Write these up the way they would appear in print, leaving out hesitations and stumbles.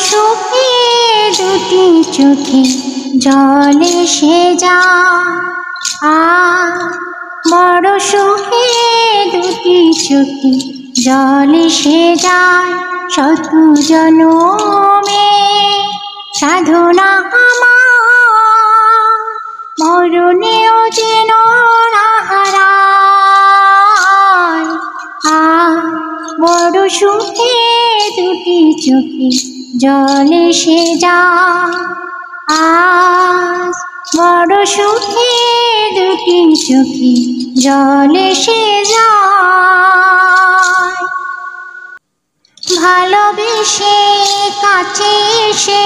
সুখে দুটি চোখে জল এসে যায়, বড় সুখে দুটি চোখে জল এসে যায়। শত জনমে সাধনা আমার মরণেও যেন না হারায়। বড় সুখে দুটি চোখে জল এসে যায়, আজ বড় সুখে দুটি চোখে জল এসে যায়। ভালোবেসে কাছে এসে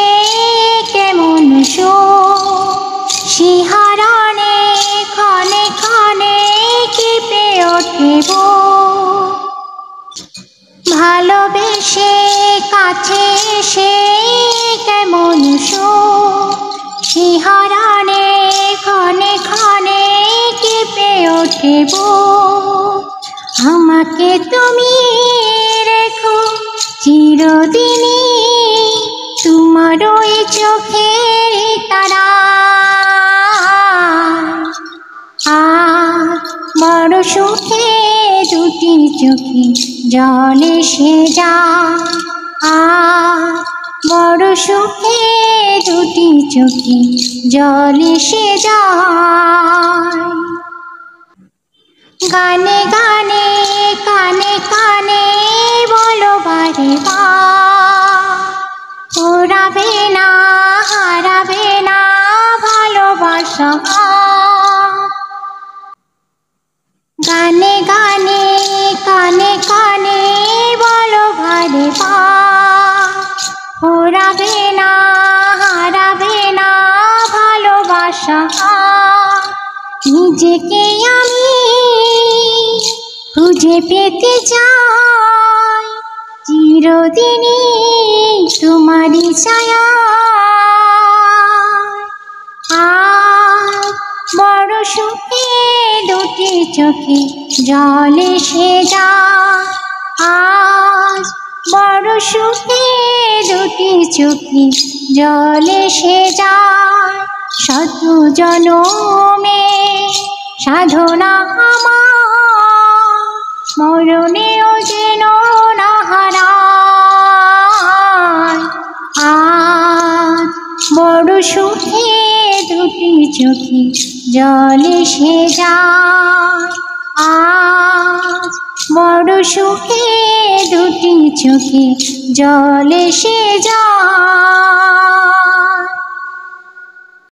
কেমন শিহরণে ক্ষণে ক্ষণে কেঁপে ওঠে বুক। ভালোবেসে কাছে এসে কেমন শিহরণে ক্ষণে ক্ষণে কেঁপে ওঠে বুক। আমাকে তুমি রেখো চিরদিনই তোমার ওই চোখের তারায়। আজ বড় সুখে দুটি চোখে জল এসে যায়, আজ বড় সুখে দুটি চোখে জল এসে যায়। গানে গানে কানে কানে বলো বারে বার, ওরাবে না হারাবে না ভালোবাসা। গানে গানে কানে কানে বলো বারে বার, ওরাবে না হারাবে না ভালোবাসা। নিজেকে আমি খুঁজে পেতে চাই চিরদিনই তোমারই ছায়া। আজ বড় সুখে দুটি চোখে জল এসে যায়, আজ বড় সুখে দুটি চোখে জল এসে যায়। শত জনমে সাধনা আমার মরণেও যেন না হারায়। আজ বড় সুখে দুটি চোখে জল এসে যায়, আজ বড় সুখে দুটি চোখে জল এসে যায়।